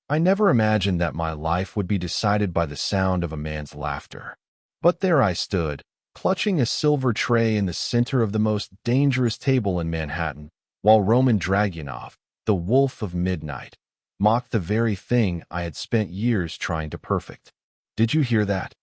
I never imagined that my life would be decided by the sound of a man's laughter. But there I stood, clutching a silver tray in the center of the most dangerous table in Manhattan, while Roman Dragunov, the Wolf of Midnight, mocked the very thing I had spent years trying to perfect. "Did you hear that?"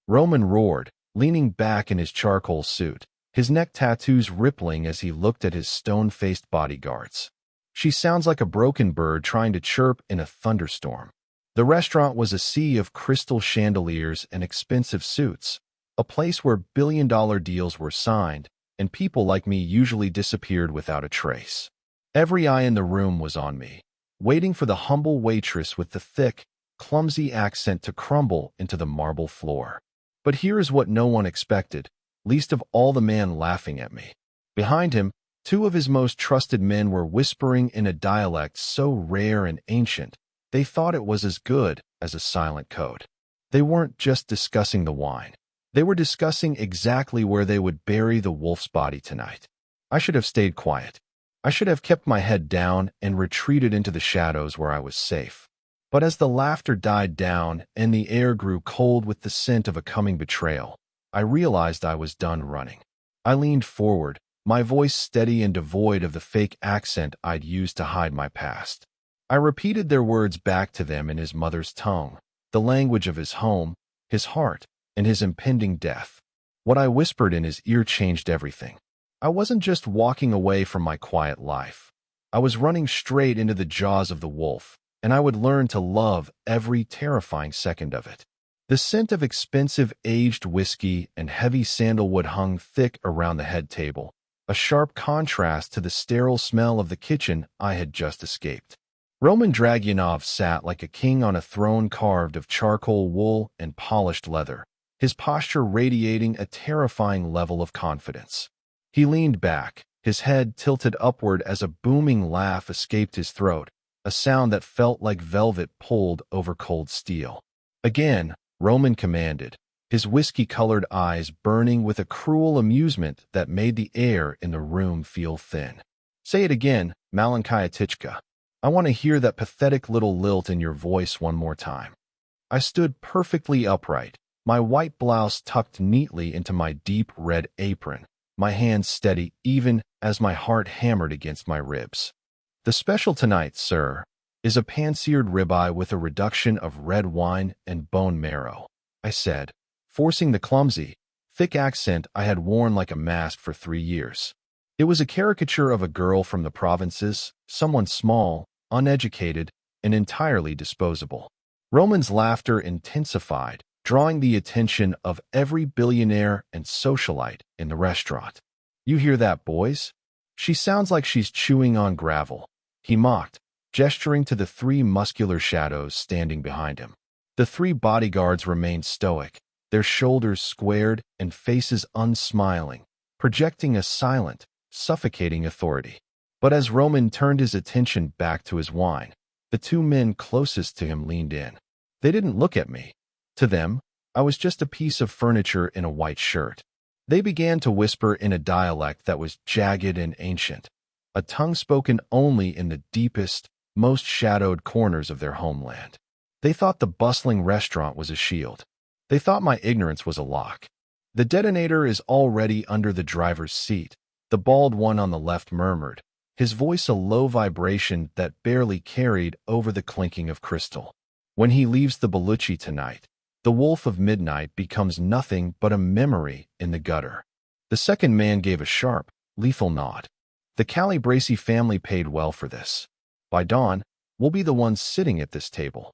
Roman roared, leaning back in his charcoal suit, his neck tattoos rippling as he looked at his stone-faced bodyguards. "She sounds like a broken bird trying to chirp in a thunderstorm." The restaurant was a sea of crystal chandeliers and expensive suits, a place where billion-dollar deals were signed, and people like me usually disappeared without a trace. Every eye in the room was on me, waiting for the humble waitress with the thick, clumsy accent to crumble into the marble floor. But here is what no one expected, least of all the man laughing at me. Behind him, two of his most trusted men were whispering in a dialect so rare and ancient, they thought it was as good as a silent code. They weren't just discussing the wine. They were discussing exactly where they would bury the wolf's body tonight. I should have stayed quiet. I should have kept my head down and retreated into the shadows where I was safe. But as the laughter died down and the air grew cold with the scent of a coming betrayal, I realized I was done running. I leaned forward, my voice steady and devoid of the fake accent I'd used to hide my past. I repeated their words back to them in his mother's tongue, the language of his home, his heart, and his impending death. What I whispered in his ear changed everything. I wasn't just walking away from my quiet life. I was running straight into the jaws of the wolf, and I would learn to love every terrifying second of it. The scent of expensive aged whiskey and heavy sandalwood hung thick around the head table, a sharp contrast to the sterile smell of the kitchen I had just escaped. Roman Dragunov sat like a king on a throne carved of charcoal wool and polished leather, his posture radiating a terrifying level of confidence. He leaned back, his head tilted upward as a booming laugh escaped his throat, a sound that felt like velvet pulled over cold steel. Again, Roman commanded, his whiskey-colored eyes burning with a cruel amusement that made the air in the room feel thin. "Say it again, Malankaya. I want to hear that pathetic little lilt in your voice one more time." I stood perfectly upright, my white blouse tucked neatly into my deep red apron, my hands steady even as my heart hammered against my ribs. "The special tonight, sir, is a pan-seared ribeye with a reduction of red wine and bone marrow," I said, forcing the clumsy, thick accent I had worn like a mask for 3 years. It was a caricature of a girl from the provinces, someone small, uneducated, and entirely disposable. Roman's laughter intensified, drawing the attention of every billionaire and socialite in the restaurant. "You hear that, boys? She sounds like she's chewing on gravel," he mocked, gesturing to the 3 muscular shadows standing behind him. The 3 bodyguards remained stoic, their shoulders squared and faces unsmiling, projecting a silent, suffocating authority. But as Roman turned his attention back to his wine, the 2 men closest to him leaned in. They didn't look at me. To them, I was just a piece of furniture in a white shirt. They began to whisper in a dialect that was jagged and ancient, a tongue spoken only in the deepest, most shadowed corners of their homeland. They thought the bustling restaurant was a shield. They thought my ignorance was a lock. "The detonator is already under the driver's seat," the bald one on the left murmured, his voice a low vibration that barely carried over the clinking of crystal. "When he leaves the Bellucci tonight, the Wolf of Midnight becomes nothing but a memory in the gutter." The second man gave a sharp, lethal nod. "The Calabresi family paid well for this. By dawn, we'll be the ones sitting at this table."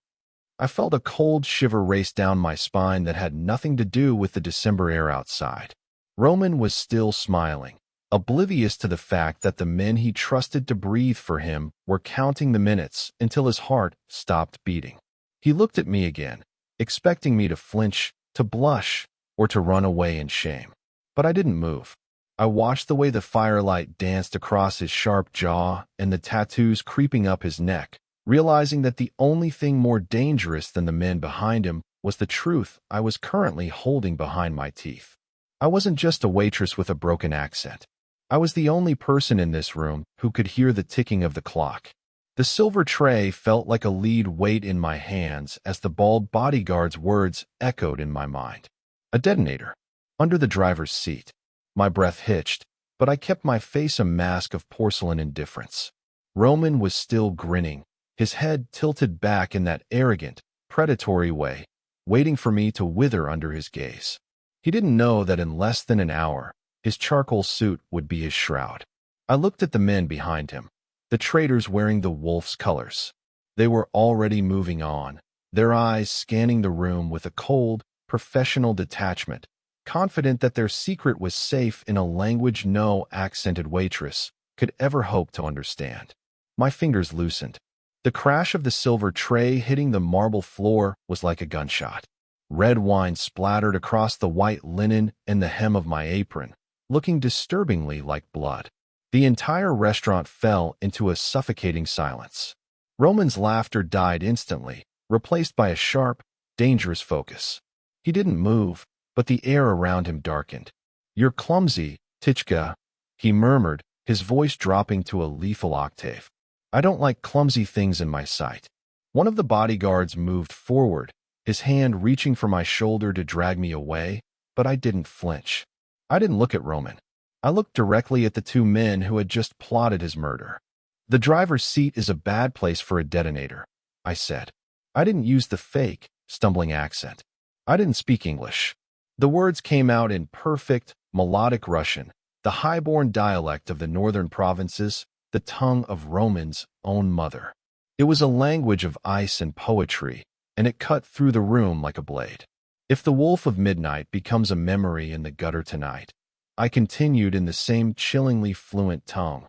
I felt a cold shiver race down my spine that had nothing to do with the December air outside. Roman was still smiling, oblivious to the fact that the men he trusted to breathe for him were counting the minutes until his heart stopped beating. He looked at me again, expecting me to flinch, to blush, or to run away in shame. But I didn't move. I watched the way the firelight danced across his sharp jaw and the tattoos creeping up his neck, realizing that the only thing more dangerous than the men behind him was the truth I was currently holding behind my teeth. I wasn't just a waitress with a broken accent. I was the only person in this room who could hear the ticking of the clock. The silver tray felt like a lead weight in my hands as the bald bodyguard's words echoed in my mind. A detonator. Under the driver's seat. My breath hitched, but I kept my face a mask of porcelain indifference. Roman was still grinning, his head tilted back in that arrogant, predatory way, waiting for me to wither under his gaze. He didn't know that in less than an hour, his charcoal suit would be his shroud. I looked at the men behind him, the traitors wearing the wolf's colors. They were already moving on, their eyes scanning the room with a cold, professional detachment, confident that their secret was safe in a language no accented waitress could ever hope to understand. My fingers loosened. The crash of the silver tray hitting the marble floor was like a gunshot. Red wine splattered across the white linen and the hem of my apron, looking disturbingly like blood. The entire restaurant fell into a suffocating silence. Roman's laughter died instantly, replaced by a sharp, dangerous focus. He didn't move, but the air around him darkened. "You're clumsy, Tichka," he murmured, his voice dropping to a lethal octave. "I don't like clumsy things in my sight." One of the bodyguards moved forward, his hand reaching for my shoulder to drag me away, but I didn't flinch. I didn't look at Roman. I looked directly at the two men who had just plotted his murder. "The driver's seat is a bad place for a detonator," I said. I didn't use the fake, stumbling accent. I didn't speak English. The words came out in perfect, melodic Russian, the high-born dialect of the northern provinces, the tongue of Roman's own mother. It was a language of ice and poetry, and it cut through the room like a blade. "If the Wolf of Midnight becomes a memory in the gutter tonight," I continued in the same chillingly fluent tongue,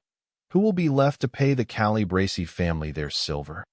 "who will be left to pay the Calabresi family their silver?"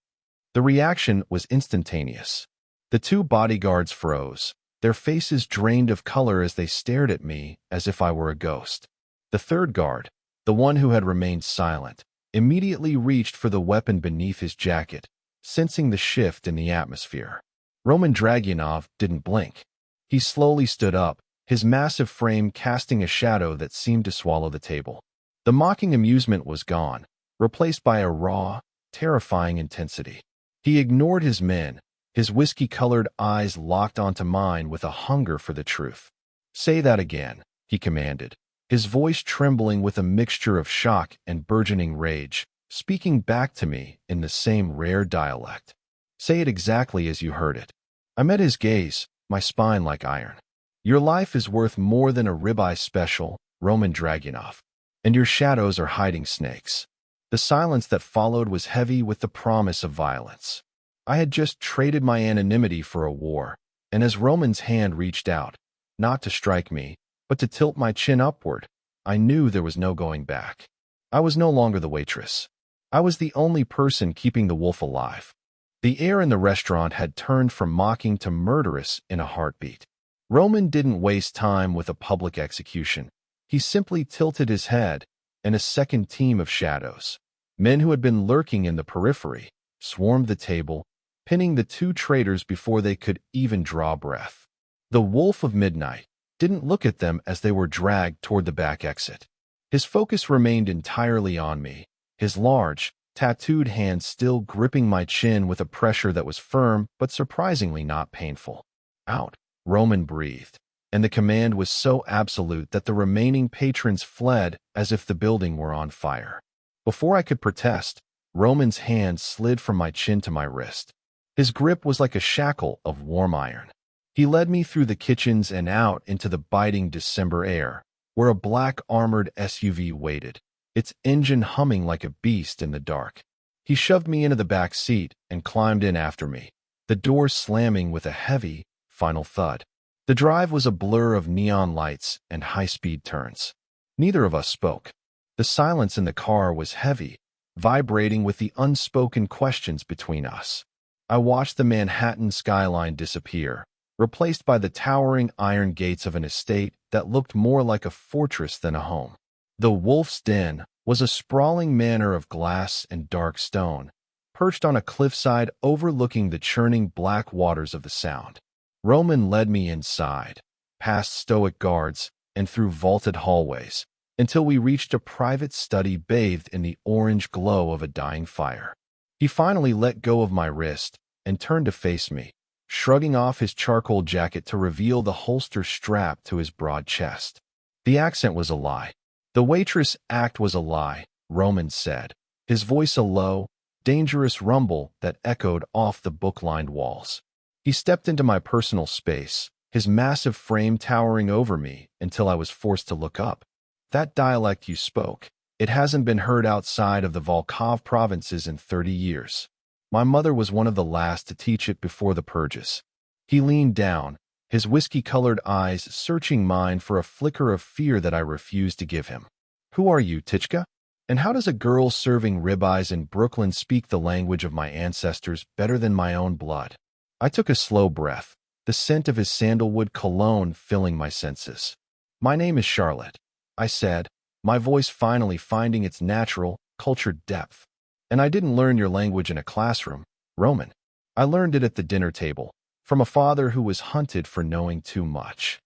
The reaction was instantaneous. The two bodyguards froze, their faces drained of color as they stared at me as if I were a ghost. The third guard, the one who had remained silent, immediately reached for the weapon beneath his jacket, sensing the shift in the atmosphere. Roman Dragunov didn't blink. He slowly stood up, his massive frame casting a shadow that seemed to swallow the table. The mocking amusement was gone, replaced by a raw, terrifying intensity. He ignored his men, his whiskey-colored eyes locked onto mine with a hunger for the truth. "Say that again," he commanded, his voice trembling with a mixture of shock and burgeoning rage, speaking back to me in the same rare dialect. "Say it exactly as you heard it." I met his gaze, my spine like iron. "Your life is worth more than a ribeye special, Roman Dragunov, and your shadows are hiding snakes." The silence that followed was heavy with the promise of violence. I had just traded my anonymity for a war, and as Roman's hand reached out, not to strike me, but to tilt my chin upward, I knew there was no going back. I was no longer the waitress. I was the only person keeping the wolf alive. The air in the restaurant had turned from mocking to murderous in a heartbeat. Roman didn't waste time with a public execution. He simply tilted his head, and a second team of shadows, men who had been lurking in the periphery, swarmed the table, pinning the two traitors before they could even draw breath. The Wolf of Midnight didn't look at them as they were dragged toward the back exit. His focus remained entirely on me, his large, tattooed hand still gripping my chin with a pressure that was firm but surprisingly not painful. "Out," Roman breathed, and the command was so absolute that the remaining patrons fled as if the building were on fire. Before I could protest, Roman's hand slid from my chin to my wrist. His grip was like a shackle of warm iron. He led me through the kitchens and out into the biting December air, where a black armored SUV waited, its engine humming like a beast in the dark. He shoved me into the back seat and climbed in after me, the door slamming with a heavy, final thud. The drive was a blur of neon lights and high-speed turns. Neither of us spoke. The silence in the car was heavy, vibrating with the unspoken questions between us. I watched the Manhattan skyline disappear, replaced by the towering iron gates of an estate that looked more like a fortress than a home. The Wolf's Den was a sprawling manor of glass and dark stone, perched on a cliffside overlooking the churning black waters of the Sound. Roman led me inside, past stoic guards, and through vaulted hallways, until we reached a private study bathed in the orange glow of a dying fire. He finally let go of my wrist and turned to face me, shrugging off his charcoal jacket to reveal the holster strapped to his broad chest. The accent was a lie. The waitress act was a lie, Roman said, his voice a low, dangerous rumble that echoed off the book-lined walls. He stepped into my personal space, his massive frame towering over me until I was forced to look up. That dialect you spoke, it hasn't been heard outside of the Volkhov provinces in 30 years. My mother was one of the last to teach it before the purges. He leaned down, his whiskey-colored eyes searching mine for a flicker of fear that I refused to give him. Who are you, Tichka? And how does a girl serving ribeyes in Brooklyn speak the language of my ancestors better than my own blood? I took a slow breath, the scent of his sandalwood cologne filling my senses. My name is Charlotte, I said, my voice finally finding its natural, cultured depth. And I didn't learn your language in a classroom, Roman. I learned it at the dinner table, from a father who was hunted for knowing too much.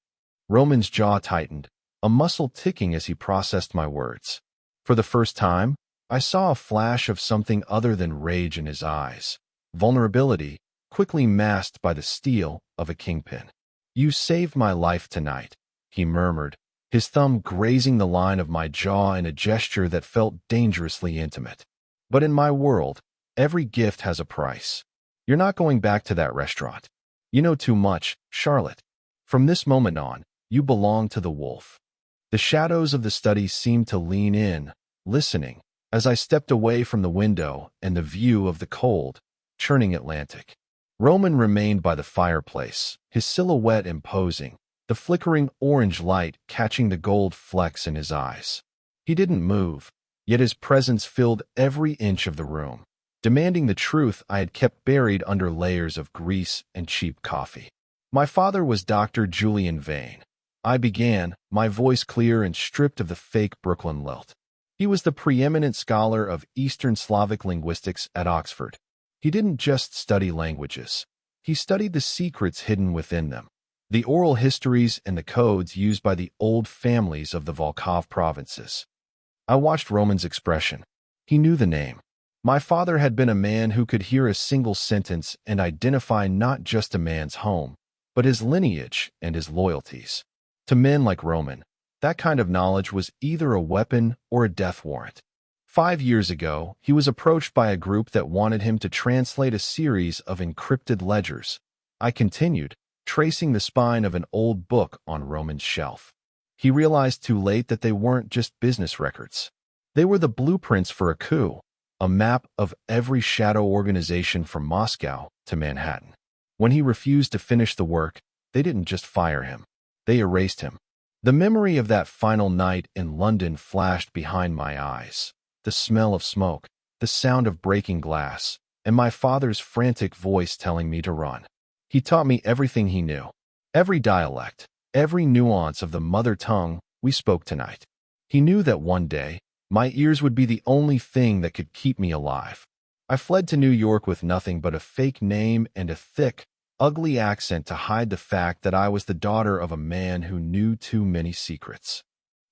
Roman's jaw tightened, a muscle ticking as he processed my words. For the first time, I saw a flash of something other than rage in his eyes, vulnerability, quickly masked by the steel of a kingpin. You saved my life tonight, he murmured, his thumb grazing the line of my jaw in a gesture that felt dangerously intimate. But in my world, every gift has a price. You're not going back to that restaurant. You know too much, Charlotte. From this moment on, you belong to the wolf. The shadows of the study seemed to lean in, listening, as I stepped away from the window and the view of the cold, churning Atlantic. Roman remained by the fireplace, his silhouette imposing, the flickering orange light catching the gold flecks in his eyes. He didn't move, yet his presence filled every inch of the room, demanding the truth I had kept buried under layers of grease and cheap coffee. My father was Dr. Julian Vane. I began, my voice clear and stripped of the fake Brooklyn lilt. He was the preeminent scholar of Eastern Slavic linguistics at Oxford. He didn't just study languages. He studied the secrets hidden within them, the oral histories and the codes used by the old families of the Volkhov provinces. I watched Roman's expression. He knew the name. My father had been a man who could hear a single sentence and identify not just a man's home, but his lineage and his loyalties. To men like Roman, that kind of knowledge was either a weapon or a death warrant. 5 years ago, he was approached by a group that wanted him to translate a series of encrypted ledgers. I continued, tracing the spine of an old book on Roman's shelf. He realized too late that they weren't just business records. They were the blueprints for a coup, a map of every shadow organization from Moscow to Manhattan. When he refused to finish the work, they didn't just fire him. They erased him. The memory of that final night in London flashed behind my eyes. The smell of smoke, the sound of breaking glass, and my father's frantic voice telling me to run. He taught me everything he knew. Every dialect, every nuance of the mother tongue we spoke tonight. He knew that one day, my ears would be the only thing that could keep me alive. I fled to New York with nothing but a fake name and a thick, ugly accent to hide the fact that I was the daughter of a man who knew too many secrets.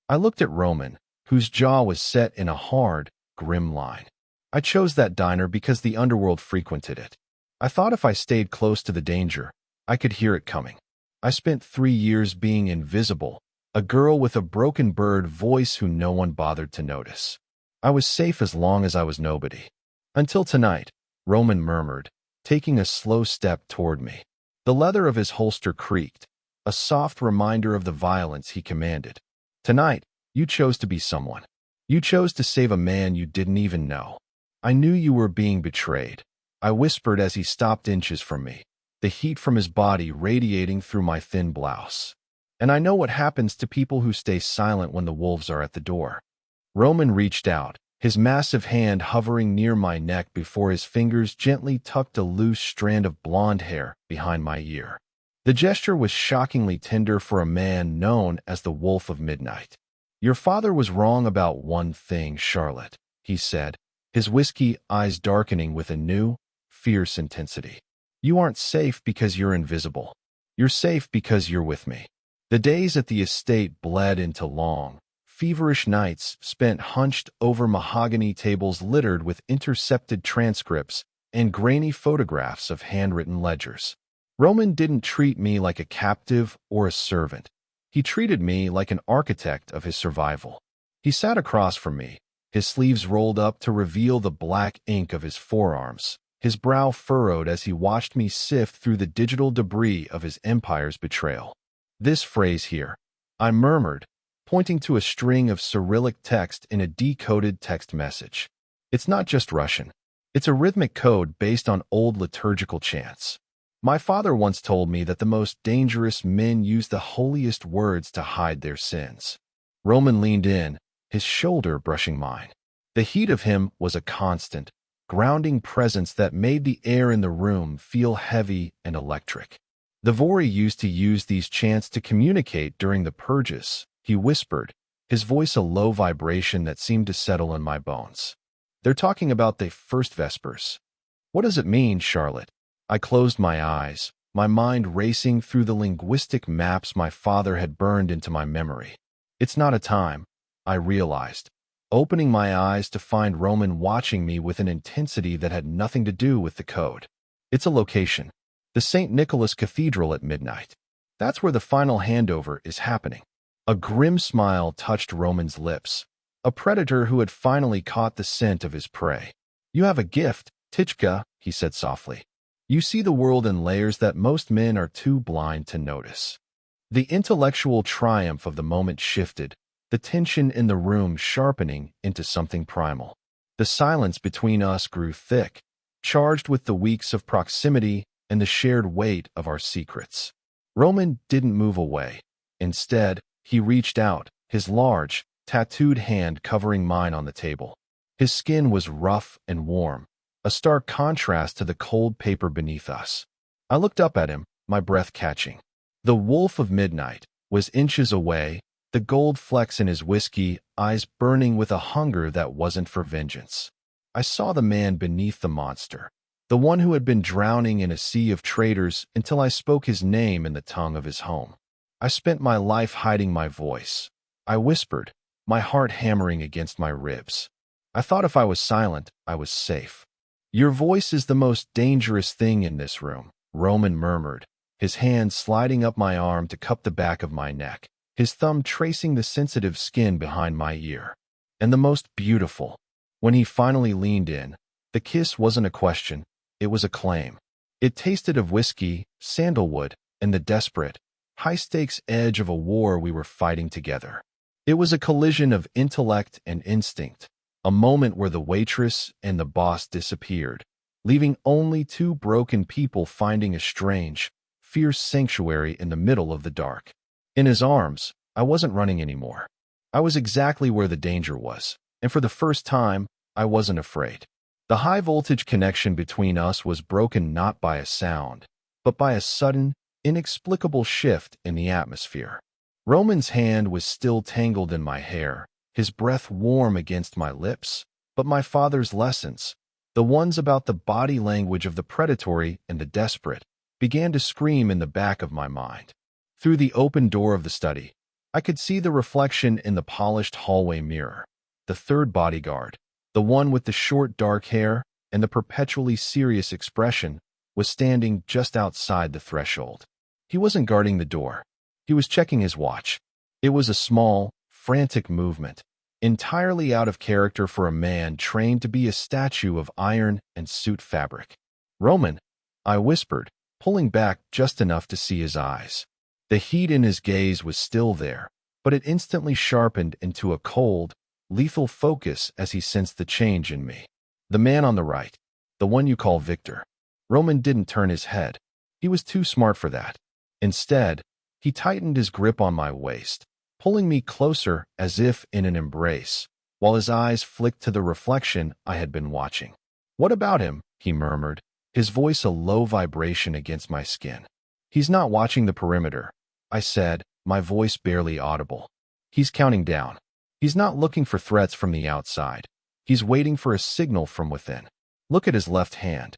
I looked at Roman, whose jaw was set in a hard, grim line. I chose that diner because the underworld frequented it. I thought if I stayed close to the danger, I could hear it coming. I spent 3 years being invisible, a girl with a broken bird voice who no one bothered to notice. I was safe as long as I was nobody. Until tonight, Roman murmured, taking a slow step toward me. The leather of his holster creaked, a soft reminder of the violence he commanded. Tonight, you chose to be someone. You chose to save a man you didn't even know. I knew you were being betrayed. I whispered as he stopped inches from me, the heat from his body radiating through my thin blouse. And I know what happens to people who stay silent when the wolves are at the door. Roman reached out, his massive hand hovering near my neck before his fingers gently tucked a loose strand of blonde hair behind my ear. The gesture was shockingly tender for a man known as the Wolf of Midnight. Your father was wrong about one thing, Charlotte, he said, his whiskey eyes darkening with a new, fierce intensity. You aren't safe because you're invisible. You're safe because you're with me. The days at the estate bled into long, feverish nights spent hunched over mahogany tables littered with intercepted transcripts and grainy photographs of handwritten ledgers. Roman didn't treat me like a captive or a servant. He treated me like an architect of his survival. He sat across from me, his sleeves rolled up to reveal the black ink of his forearms, his brow furrowed as he watched me sift through the digital debris of his empire's betrayal. "This phrase here," I murmured, pointing to a string of Cyrillic text in a decoded text message. "It's not just Russian. It's a rhythmic code based on old liturgical chants. My father once told me that the most dangerous men use the holiest words to hide their sins." Roman leaned in, his shoulder brushing mine. The heat of him was a constant, grounding presence that made the air in the room feel heavy and electric. "The Vori used to use these chants to communicate during the purges," he whispered, his voice a low vibration that seemed to settle in my bones. "They're talking about the first Vespers." "What does it mean, Charlotte?" I closed my eyes, my mind racing through the linguistic maps my father had burned into my memory. "It's not a time," I realized, opening my eyes to find Roman watching me with an intensity that had nothing to do with the code. "It's a location. The St. Nicholas Cathedral at midnight. That's where the final handover is happening." A grim smile touched Roman's lips, a predator who had finally caught the scent of his prey. "You have a gift, Tichka," he said softly. "You see the world in layers that most men are too blind to notice." The intellectual triumph of the moment shifted, the tension in the room sharpening into something primal. The silence between us grew thick, charged with the weeks of proximity and the shared weight of our secrets. Roman didn't move away. Instead, he reached out, his large, tattooed hand covering mine on the table. His skin was rough and warm, a stark contrast to the cold paper beneath us. I looked up at him, my breath catching. The wolf of midnight was inches away, the gold flecks in his whiskey, eyes burning with a hunger that wasn't for vengeance. I saw the man beneath the monster, the one who had been drowning in a sea of traitors until I spoke his name in the tongue of his home. I spent my life hiding my voice. I whispered, my heart hammering against my ribs. I thought if I was silent, I was safe. "Your voice is the most dangerous thing in this room," Roman murmured, his hand sliding up my arm to cup the back of my neck, his thumb tracing the sensitive skin behind my ear. "And the most beautiful." When he finally leaned in, the kiss wasn't a question, it was a claim. It tasted of whiskey, sandalwood, and the desperate, high-stakes edge of a war we were fighting together. It was a collision of intellect and instinct, a moment where the waitress and the boss disappeared, leaving only two broken people finding a strange, fierce sanctuary in the middle of the dark. In his arms, I wasn't running anymore. I was exactly where the danger was, and for the first time, I wasn't afraid. The high-voltage connection between us was broken not by a sound, but by a sudden, inexplicable shift in the atmosphere. Roman's hand was still tangled in my hair, his breath warm against my lips, but my father's lessons, the ones about the body language of the predatory and the desperate, began to scream in the back of my mind. Through the open door of the study, I could see the reflection in the polished hallway mirror. The third bodyguard, the one with the short dark hair and the perpetually serious expression, was standing just outside the threshold. He wasn't guarding the door. He was checking his watch. It was a small, frantic movement, entirely out of character for a man trained to be a statue of iron and suit fabric. "Roman," I whispered, pulling back just enough to see his eyes. The heat in his gaze was still there, but it instantly sharpened into a cold, lethal focus as he sensed the change in me. "The man on the right, the one you call Victor." Roman didn't turn his head. He was too smart for that. Instead, he tightened his grip on my waist, pulling me closer as if in an embrace, while his eyes flicked to the reflection I had been watching. "What about him?" he murmured, his voice a low vibration against my skin. "He's not watching the perimeter," I said, my voice barely audible. "He's counting down. He's not looking for threats from the outside. He's waiting for a signal from within. Look at his left hand."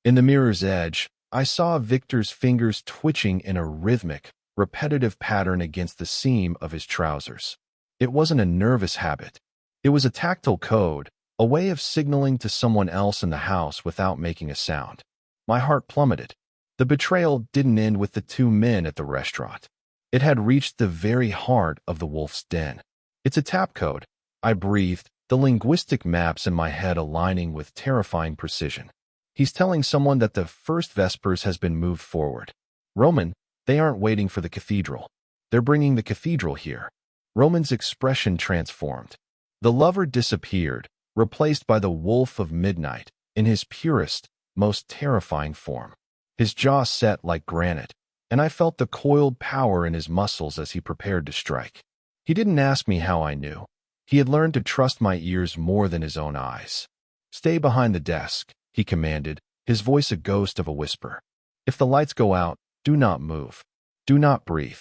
In the mirror's edge, I saw Victor's fingers twitching in a rhythmic, repetitive pattern against the seam of his trousers. It wasn't a nervous habit. It was a tactile code, a way of signaling to someone else in the house without making a sound. My heart plummeted. The betrayal didn't end with the two men at the restaurant. It had reached the very heart of the wolf's den. It's a tap code, I breathed, the linguistic maps in my head aligning with terrifying precision. He's telling someone that the first Vespers has been moved forward. Roman, they aren't waiting for the cathedral. They're bringing the cathedral here. Roman's expression transformed. The lover disappeared, replaced by the wolf of midnight, in his purest, most terrifying form. His jaw set like granite, and I felt the coiled power in his muscles as he prepared to strike. He didn't ask me how I knew. He had learned to trust my ears more than his own eyes. "Stay behind the desk," he commanded, his voice a ghost of a whisper. "If the lights go out, do not move. Do not breathe."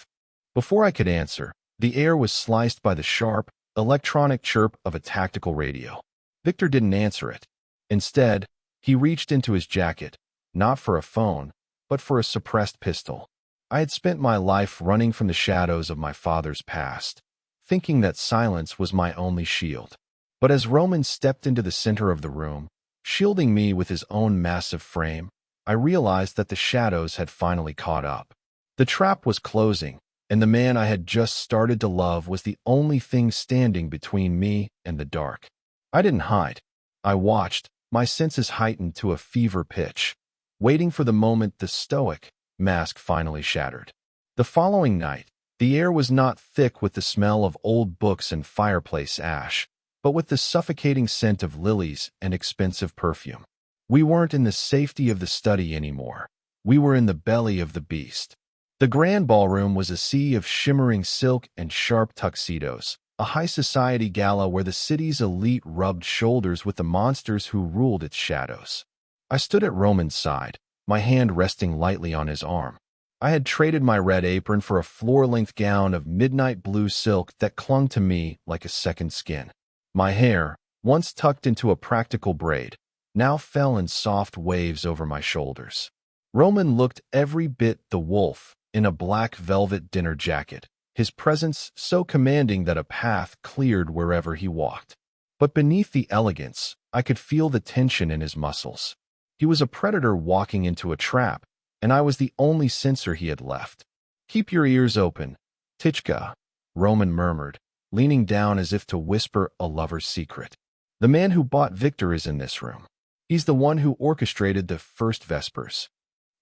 Before I could answer, the air was sliced by the sharp, electronic chirp of a tactical radio. Victor didn't answer it. Instead, he reached into his jacket, not for a phone, but for a suppressed pistol. I had spent my life running from the shadows of my father's past, thinking that silence was my only shield. But as Roman stepped into the center of the room, shielding me with his own massive frame, I realized that the shadows had finally caught up. The trap was closing, and the man I had just started to love was the only thing standing between me and the dark. I didn't hide. I watched, my senses heightened to a fever pitch, waiting for the moment the stoic mask finally shattered. The following night, the air was not thick with the smell of old books and fireplace ash, but with the suffocating scent of lilies and expensive perfume. We weren't in the safety of the study anymore. We were in the belly of the beast. The grand ballroom was a sea of shimmering silk and sharp tuxedos, a high society gala where the city's elite rubbed shoulders with the monsters who ruled its shadows. I stood at Roman's side, my hand resting lightly on his arm. I had traded my red apron for a floor-length gown of midnight blue silk that clung to me like a second skin. My hair, once tucked into a practical braid, now fell in soft waves over my shoulders. Roman looked every bit the wolf, in a black velvet dinner jacket, his presence so commanding that a path cleared wherever he walked. But beneath the elegance, I could feel the tension in his muscles. He was a predator walking into a trap, and I was the only censor he had left. "Keep your ears open, Tichka," Roman murmured, leaning down as if to whisper a lover's secret. "The man who bought Victor is in this room. He's the one who orchestrated the first Vespers.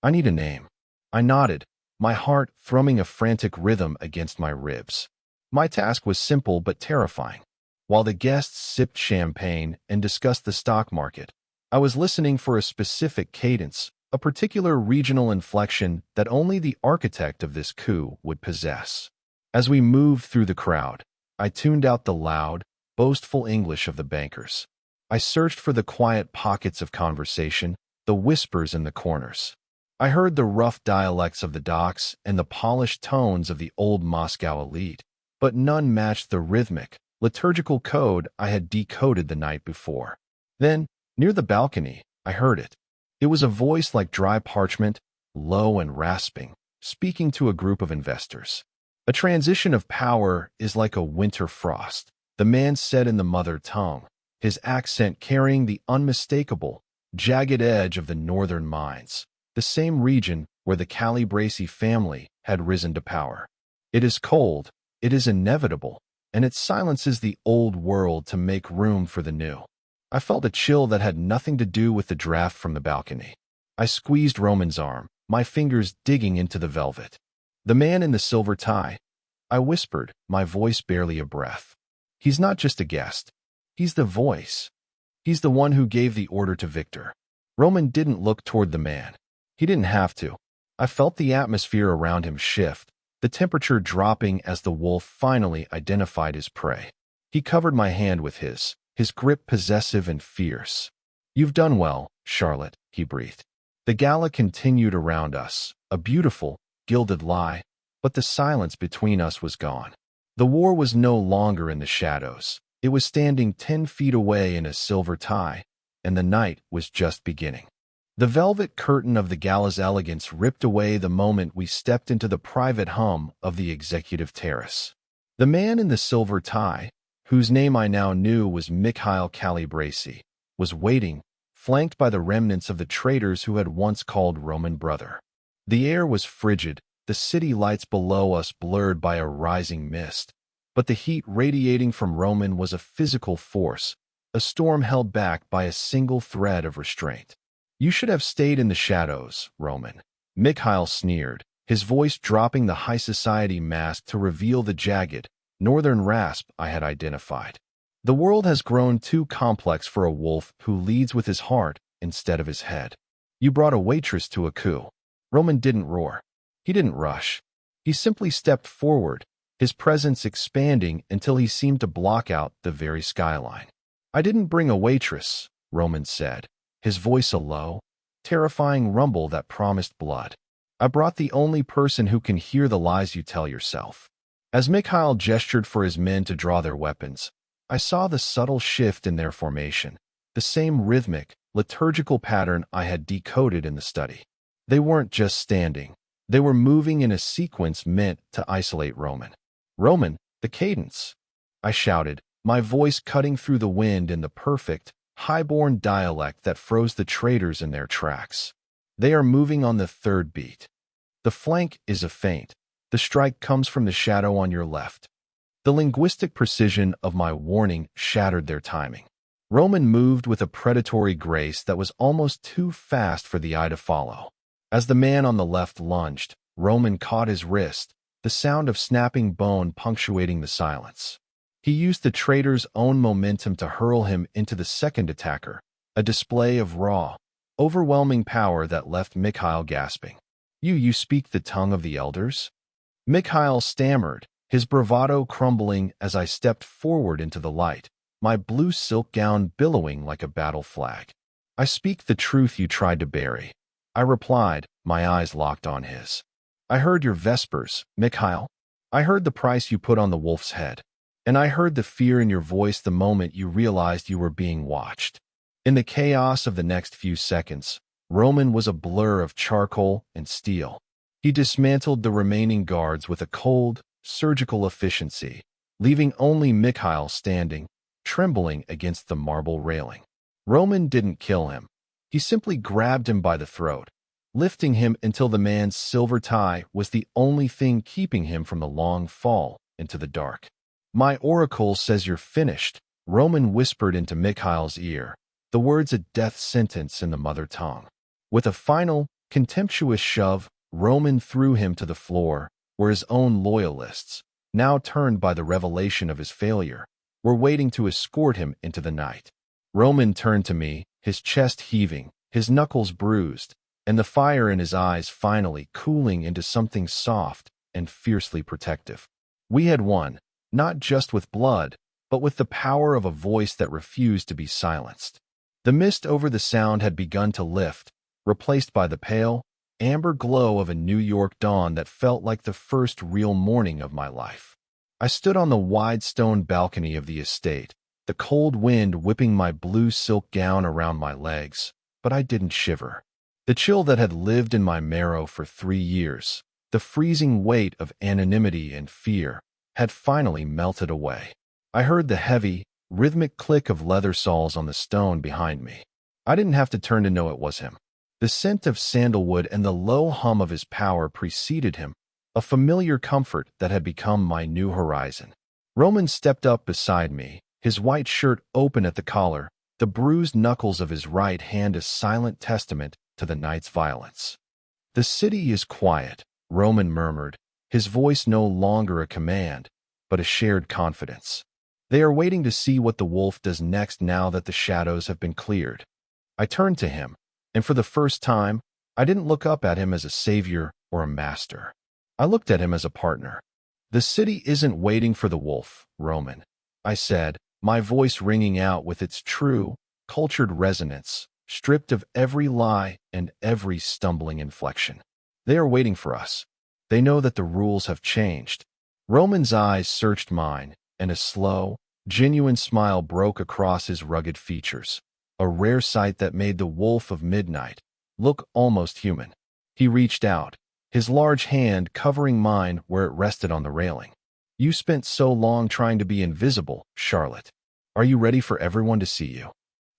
I need a name." I nodded, my heart thrumming a frantic rhythm against my ribs. My task was simple but terrifying. While the guests sipped champagne and discussed the stock market, I was listening for a specific cadence, a particular regional inflection that only the architect of this coup would possess. As we moved through the crowd, I tuned out the loud, boastful English of the bankers. I searched for the quiet pockets of conversation, the whispers in the corners. I heard the rough dialects of the docks and the polished tones of the old Moscow elite, but none matched the rhythmic, liturgical code I had decoded the night before. Then, near the balcony, I heard it. It was a voice like dry parchment, low and rasping, speaking to a group of investors. "A transition of power is like a winter frost," the man said in the mother tongue, his accent carrying the unmistakable, jagged edge of the northern mines, the same region where the Calabresi family had risen to power. "It is cold, it is inevitable, and it silences the old world to make room for the new." I felt a chill that had nothing to do with the draft from the balcony. I squeezed Roman's arm, my fingers digging into the velvet. "The man in the silver tie," I whispered, my voice barely a breath. "He's not just a guest. He's the voice. He's the one who gave the order to Victor." Roman didn't look toward the man. He didn't have to. I felt the atmosphere around him shift, the temperature dropping as the wolf finally identified his prey. He covered my hand with his grip possessive and fierce. "You've done well, Charlotte," he breathed. The gala continued around us, a beautiful, gilded lie, but the silence between us was gone. The war was no longer in the shadows. It was standing 10 feet away in a silver tie, and the night was just beginning. The velvet curtain of the gala's elegance ripped away the moment we stepped into the private hum of the executive terrace. The man in the silver tie, whose name I now knew was Mikhail Calibresi, was waiting, flanked by the remnants of the traitors who had once called Roman brother. The air was frigid, the city lights below us blurred by a rising mist, but the heat radiating from Roman was a physical force, a storm held back by a single thread of restraint. "You should have stayed in the shadows, Roman," Mikhail sneered, his voice dropping the high society mask to reveal the jagged, northern rasp I had identified. "The world has grown too complex for a wolf who leads with his heart instead of his head. You brought a waitress to a coup." Roman didn't roar. He didn't rush. He simply stepped forward, his presence expanding until he seemed to block out the very skyline. "I didn't bring a waitress," Roman said, his voice a low, terrifying rumble that promised blood. "I brought the only person who can hear the lies you tell yourself." As Mikhail gestured for his men to draw their weapons, I saw the subtle shift in their formation, the same rhythmic, liturgical pattern I had decoded in the study. They weren't just standing. They were moving in a sequence meant to isolate Roman. "Roman, the cadence!" I shouted, my voice cutting through the wind in the perfect, high-born dialect that froze the traitors in their tracks. "They are moving on the third beat. The flank is a feint. The strike comes from the shadow on your left." The linguistic precision of my warning shattered their timing. Roman moved with a predatory grace that was almost too fast for the eye to follow. As the man on the left lunged, Roman caught his wrist, the sound of snapping bone punctuating the silence. He used the traitor's own momentum to hurl him into the second attacker, a display of raw, overwhelming power that left Mikhail gasping. You speak the tongue of the elders?" Mikhail stammered, his bravado crumbling as I stepped forward into the light, my blue silk gown billowing like a battle flag. "I speak the truth you tried to bury," I replied, my eyes locked on his. "I heard your vespers, Mikhail. I heard the price you put on the wolf's head. And I heard the fear in your voice the moment you realized you were being watched." In the chaos of the next few seconds, Roman was a blur of charcoal and steel. He dismantled the remaining guards with a cold, surgical efficiency, leaving only Mikhail standing, trembling against the marble railing. Roman didn't kill him. He simply grabbed him by the throat, lifting him until the man's silver tie was the only thing keeping him from the long fall into the dark. "My oracle says you're finished," Roman whispered into Mikhail's ear, the words a death sentence in the mother tongue. With a final, contemptuous shove, Roman threw him to the floor, where his own loyalists, now turned by the revelation of his failure, were waiting to escort him into the night. Roman turned to me, his chest heaving, his knuckles bruised, and the fire in his eyes finally cooling into something soft and fiercely protective. We had won, not just with blood, but with the power of a voice that refused to be silenced. The mist over the sound had begun to lift, replaced by the pale, amber glow of a New York dawn that felt like the first real morning of my life. I stood on the wide stone balcony of the estate, the cold wind whipping my blue silk gown around my legs, but I didn't shiver. The chill that had lived in my marrow for 3 years, the freezing weight of anonymity and fear, had finally melted away. I heard the heavy, rhythmic click of leather soles on the stone behind me. I didn't have to turn to know it was him. The scent of sandalwood and the low hum of his power preceded him, a familiar comfort that had become my new horizon. Roman stepped up beside me, his white shirt open at the collar, the bruised knuckles of his right hand a silent testament to the night's violence. "The city is quiet," Roman murmured, his voice no longer a command, but a shared confidence. "They are waiting to see what the wolf does next now that the shadows have been cleared." I turned to him, and for the first time, I didn't look up at him as a savior or a master. I looked at him as a partner. "The city isn't waiting for the wolf, Roman," I said, my voice ringing out with its true, cultured resonance, stripped of every lie and every stumbling inflection. "They are waiting for us. They know that the rules have changed." Roman's eyes searched mine, and a slow, genuine smile broke across his rugged features, a rare sight that made the wolf of midnight look almost human. He reached out, his large hand covering mine where it rested on the railing. You spent so long trying to be invisible, Charlotte. Are you ready for everyone to see you?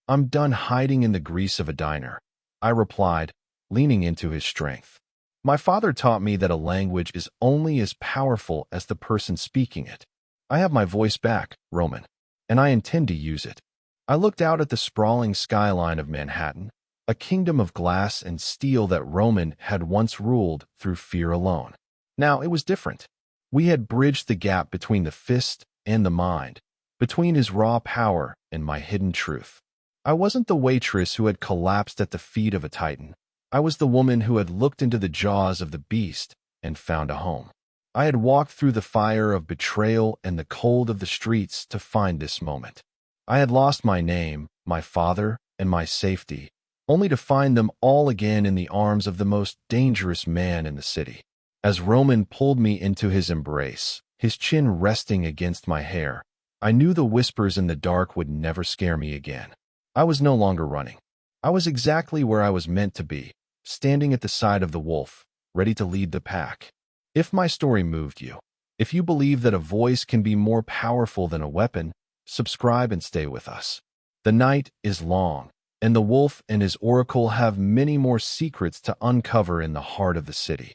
I'm done hiding in the grease of a diner, I replied, leaning into his strength. My father taught me that a language is only as powerful as the person speaking it. I have my voice back, Roman, and I intend to use it. I looked out at the sprawling skyline of Manhattan, a kingdom of glass and steel that Roman had once ruled through fear alone. Now it was different. We had bridged the gap between the fist and the mind, between his raw power and my hidden truth. I wasn't the waitress who had collapsed at the feet of a titan. I was the woman who had looked into the jaws of the beast and found a home. I had walked through the fire of betrayal and the cold of the streets to find this moment. I had lost my name, my father, and my safety, only to find them all again in the arms of the most dangerous man in the city. As Roman pulled me into his embrace, his chin resting against my hair, I knew the whispers in the dark would never scare me again. I was no longer running. I was exactly where I was meant to be, standing at the side of the wolf, ready to lead the pack. If my story moved you, if you believe that a voice can be more powerful than a weapon, subscribe and stay with us. The night is long, and the wolf and his oracle have many more secrets to uncover in the heart of the city.